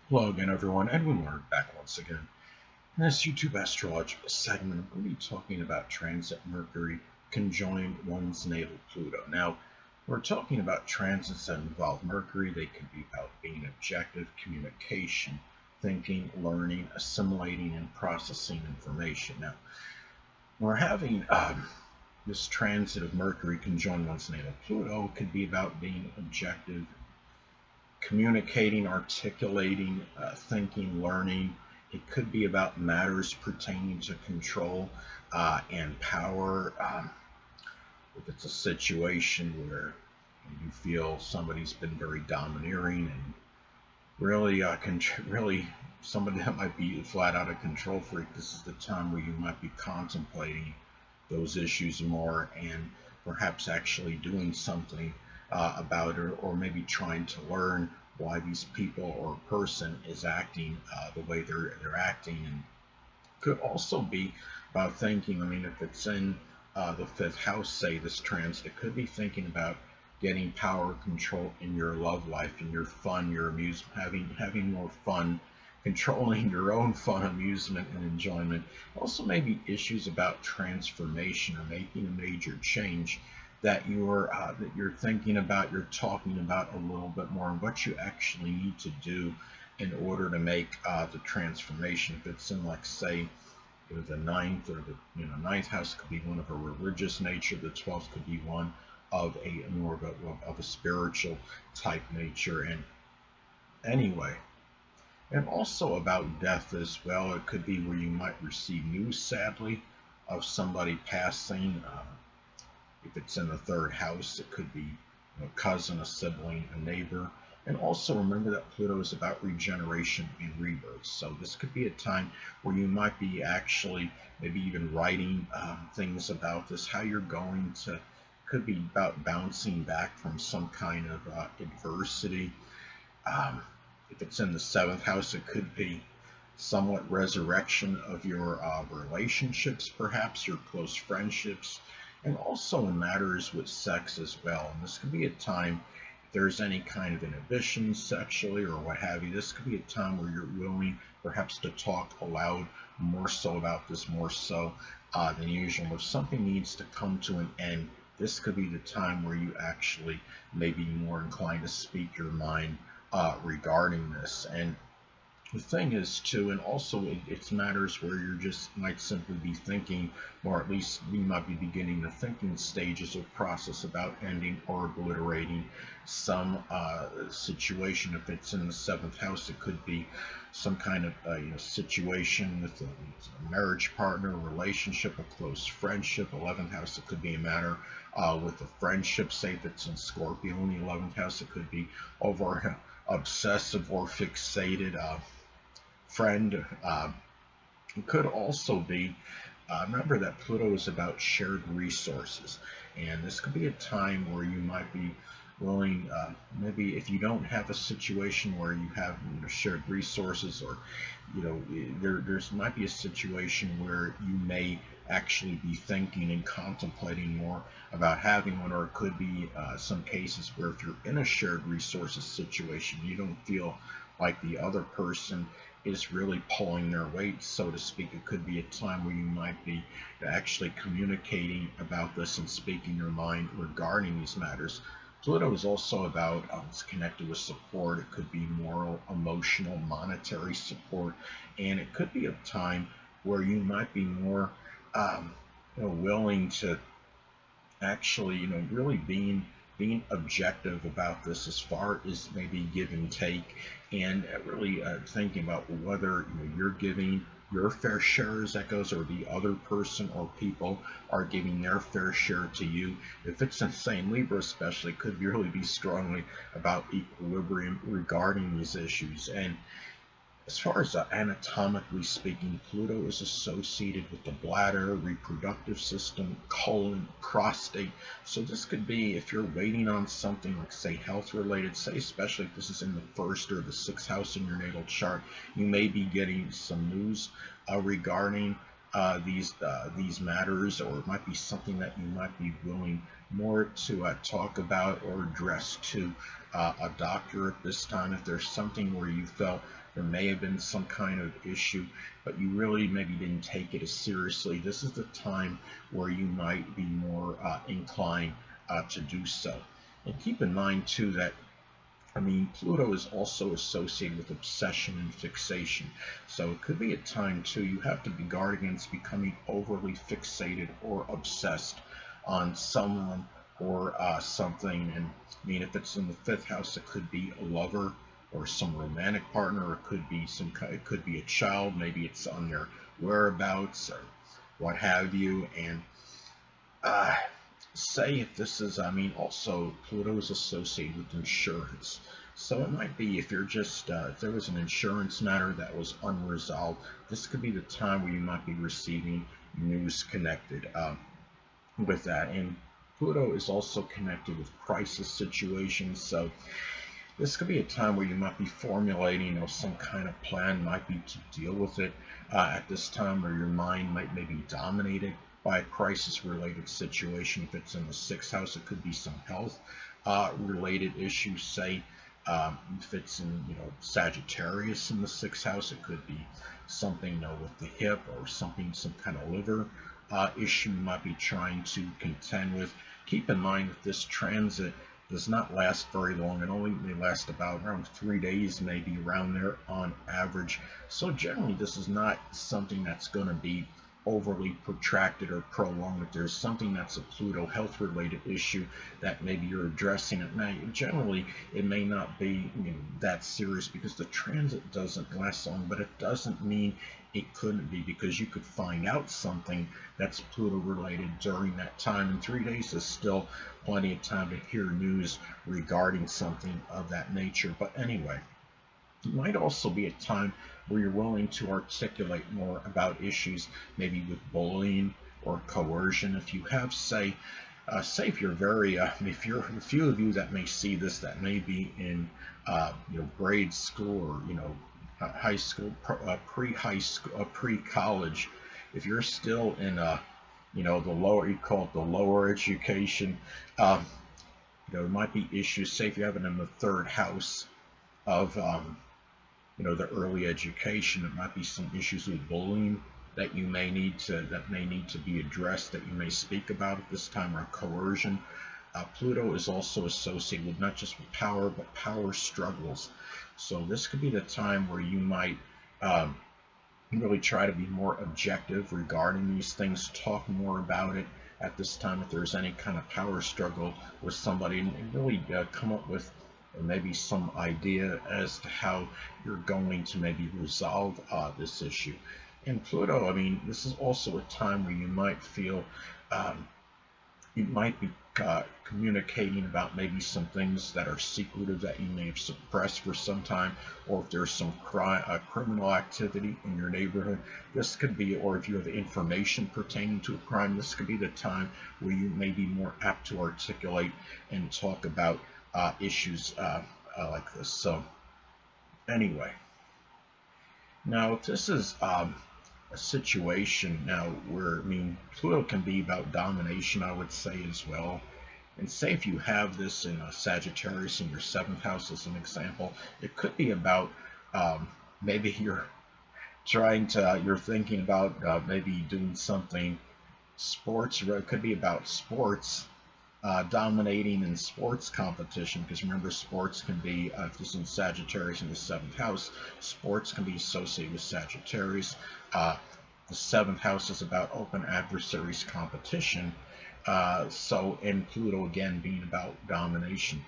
Hello again, everyone. Edwin Learnard back once again. In this YouTube astrological segment, I'm going to be talking about transit Mercury conjoined one's natal Pluto. Now, we're talking about transits that involve Mercury. They could be about being objective, communication, thinking, learning, assimilating, and processing information. Now, we're having this transit of Mercury conjoined one's natal Pluto. It could be about being objective, communicating, articulating, thinking, learning. It could be about matters pertaining to control and power. If it's a situation where you feel somebody's been very domineering and really somebody that might be flat out a control freak, this is the time where you might be contemplating those issues more and perhaps actually doing something about it, or maybe trying to learn why these people or person is acting the way they're acting. And could also be about thinking. I mean, if it's in the fifth house, say this transit, it could be thinking about getting power control in your love life, in your fun, your amusement, having more fun, controlling your own fun, amusement, and enjoyment. Also, maybe issues about transformation or making a major change that you're thinking about, you're talking about a little bit more, and what you actually need to do in order to make the transformation. If it's in, like, say, the ninth, or the ninth house could be one of a religious nature. The 12th could be one of a more of a spiritual type nature. And anyway, and also about death as well. It could be where you might receive news, sadly, of somebody passing. If it's in the third house, it could be a cousin, a sibling, a neighbor. And also remember that Pluto is about regeneration and rebirth. So this could be a time where you might be actually maybe even writing things about this, how you're going to, could be about bouncing back from some kind of adversity. Um, if it's in the seventh house, it could be somewhat resurrection of your relationships, perhaps your close friendships, and also in matters with sex as well. And this could be a time, if there's any kind of inhibition sexually or what have you, this could be a time where you're willing perhaps to talk aloud more so about this, more so than usual. If something needs to come to an end, this could be the time where you actually may be more inclined to speak your mind regarding this. And the thing is too, and also it's matters where you're just might simply be thinking, or at least you might be beginning the thinking stages of process about ending or obliterating some situation. If it's in the seventh house, it could be some kind of situation with a marriage partner, a relationship, a close friendship. 11th house, it could be a matter with a friendship. Say if it's in Scorpio in the 11th house, it could be over obsessive or fixated friend. It could also be, remember that Pluto is about shared resources, and this could be a time where you might be willing, maybe if you don't have a situation where you have shared resources, or there's might be a situation where you may actually be thinking and contemplating more about having one, or it could be some cases where if you're in a shared resources situation, you don't feel like the other person is really pulling their weight, so to speak. It could be a time where you might be actually communicating about this and speaking your mind regarding these matters. Pluto is also about, it's connected with support. It could be moral, emotional, monetary support, and it could be a time where you might be more willing to actually, really being objective about this as far as maybe give and take, and really thinking about whether you're giving your fair share as that goes, or the other person or people are giving their fair share to you. If it's in, say, Libra especially, it could really be strongly about equilibrium regarding these issues. And as far as anatomically speaking, Pluto is associated with the bladder, reproductive system, colon, prostate. So this could be, if you're waiting on something like, say, health related, say especially if this is in the first or the sixth house in your natal chart, you may be getting some news regarding these matters, or it might be something that you might be willing more to talk about or address to a doctor at this time. If there's something where you felt there may have been some kind of issue, but you really maybe didn't take it as seriously. This is the time where you might be more inclined to do so. And keep in mind too that Pluto is also associated with obsession and fixation. So it could be a time too, you have to be guard against becoming overly fixated or obsessed on someone or something. And if it's in the fifth house, it could be a lover or some romantic partner, or it could be it could be a child, maybe it's on their whereabouts or what have you. And uh, say if this is, also Pluto is associated with insurance. So it might be if you're just, if there was an insurance matter that was unresolved, this could be the time where you might be receiving news connected with that. And Pluto is also connected with crisis situations. So this could be a time where you might be formulating some kind of plan, might be to deal with it at this time, where your mind might maybe dominated by a crisis related situation. If it's in the sixth house, it could be some health related issues. Say if it's in Sagittarius in the sixth house, it could be something with the hip, or some kind of liver issue you might be trying to contend with. Keep in mind that this transit does not last very long. It only may last about around 3 days, maybe around there on average. So generally, this is not something that's going to be overly protracted or prolonged. If there's something that's a Pluto health related issue that maybe you're addressing it now, generally it may not be that serious, because the transit doesn't last long. But it doesn't mean it couldn't be, because you could find out something that's Pluto related during that time, and 3 days is still plenty of time to hear news regarding something of that nature. But anyway, it might also be a time where you're willing to articulate more about issues, maybe with bullying or coercion. If you have, say if you're very, if you're a few of you that may see this, that may be in, grade school, or high school, pre-high school, pre-college. If you're still in, the lower, you call it the lower education, there might be issues. Say if you have it in the third house of the early education, it might be some issues with bullying that may need to be addressed, that you may speak about at this time, or coercion. Pluto is also associated with not just with power, but power struggles. So this could be the time where you might really try to be more objective regarding these things, talk more about it at this time if there's any kind of power struggle with somebody, and really come up with maybe some idea as to how you're going to maybe resolve this issue. And Pluto, this is also a time where you might feel you might be communicating about maybe some things that are secretive that you may have suppressed for some time, or if there's some criminal activity in your neighborhood, this could be, or if you have information pertaining to a crime, this could be the time where you may be more apt to articulate and talk about issues like this. So anyway, now if this is a situation now where, Pluto can be about domination, I would say, as well. And say if you have this in a Sagittarius in your seventh house as an example, it could be about maybe you're thinking about maybe doing something sports, or it could be about sports, dominating in sports competition, because remember, sports can be, if this is in Sagittarius in the seventh house, sports can be associated with Sagittarius. The seventh house is about open adversaries competition. So, and Pluto again being about domination.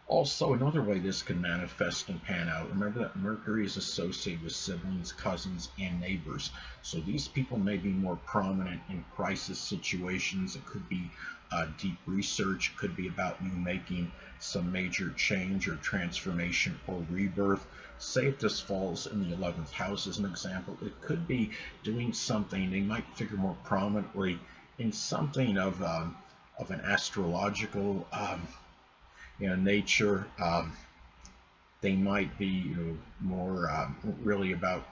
Also, another way this can manifest and pan out, remember that Mercury is associated with siblings, cousins, and neighbors. So these people may be more prominent in crisis situations. It could be deep research. It could be about you making some major change or transformation or rebirth. Say if this falls in the 11th house as an example, it could be doing something. They might figure more prominently in something of an astrological nature. They might be more really about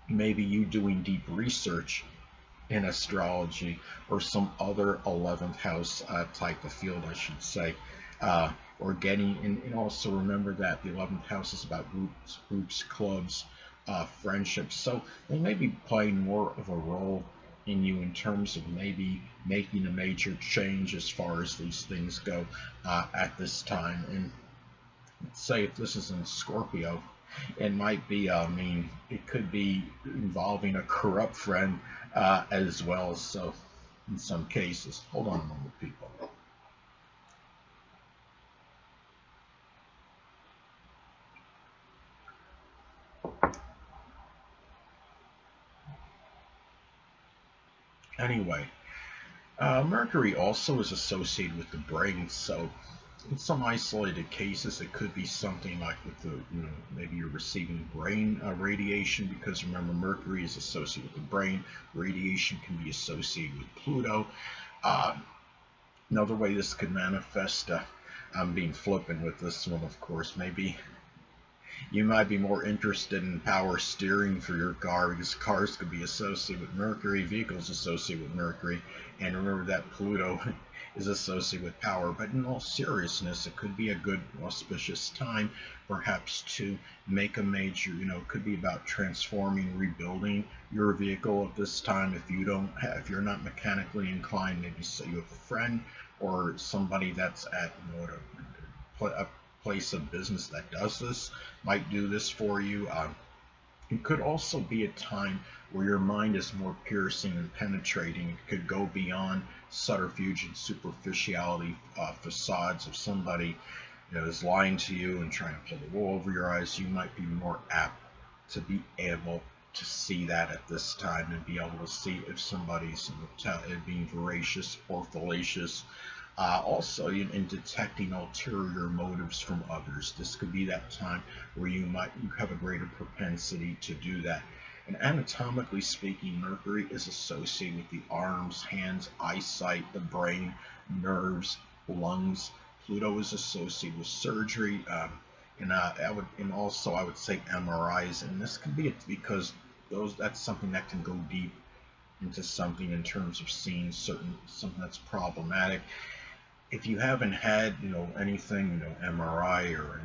maybe you doing deep research in astrology or some other 11th house type of field, I should say. or getting, and also remember that the 11th house is about groups, clubs, friendships. So they may be playing more of a role in you in terms of maybe making a major change as far as these things go at this time. And say if this is in Scorpio, it might be, I mean, it could be involving a corrupt friend as well. So in some cases, hold on a moment, people. Anyway, Mercury also is associated with the brain, so in some isolated cases, it could be something like with the, maybe you're receiving brain radiation, because remember, Mercury is associated with the brain. Radiation can be associated with Pluto. Uh, Another way this could manifest, I'm being flippant with this one, of course, maybe you might be more interested in power steering for your car, because cars could be associated with Mercury, vehicles associated with Mercury, and remember that Pluto is associated with power. But in all seriousness, it could be a good auspicious time perhaps to make a major, it could be about transforming, rebuilding your vehicle at this time. If you don't have, if you're not mechanically inclined, maybe say you have a friend or somebody that's at, a place of business that does this, might do this for you. It could also be a time where your mind is more piercing and penetrating. It could go beyond subterfuge and superficiality, facades of somebody is lying to you and trying to pull the wool over your eyes. You might be more apt to be able to see that at this time and be able to see if somebody's being voracious or fallacious. Also, in detecting ulterior motives from others, this could be that time where you have a greater propensity to do that. And anatomically speaking, Mercury is associated with the arms, hands, eyesight, the brain, nerves, lungs. Pluto is associated with surgery, and also I would say MRIs. And this could be because that's something that can go deep into something in terms of seeing something that's problematic. If you haven't had, anything, MRI or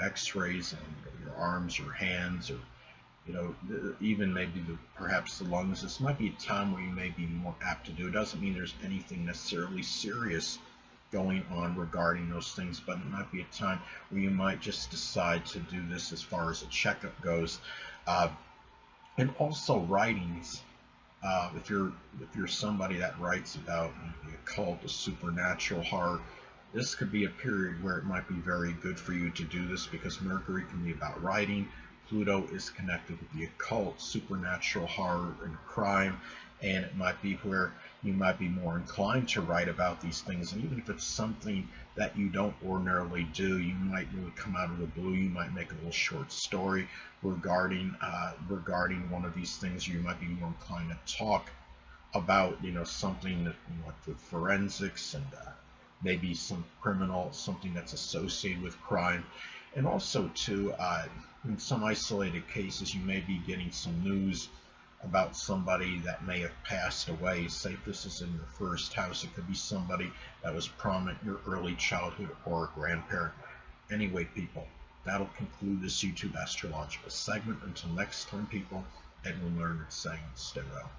X-rays and your arms, your hands, or even maybe perhaps the lungs, this might be a time where you may be more apt to do. It doesn't mean there's anything necessarily serious going on regarding those things, but it might be a time where you might just decide to do this as far as a checkup goes. Uh, and also writings. If you're somebody that writes about the occult, the supernatural, horror, this could be a period where it might be very good for you to do this, because Mercury can be about writing. Pluto is connected with the occult, supernatural, horror, and crime, and it might be where you might be more inclined to write about these things. And even if it's something that you don't ordinarily do, you might really come out of the blue. You might make a little short story regarding one of these things. You might be more inclined to talk about something that, like the forensics, and maybe something that's associated with crime. And also too, in some isolated cases, you may be getting some news about somebody that may have passed away. Say if this is in your first house, it could be somebody that was prominent in your early childhood or a grandparent. Anyway, people, that'll conclude this YouTube astrological segment. Until next time, people, Edwin Learnard saying stay well.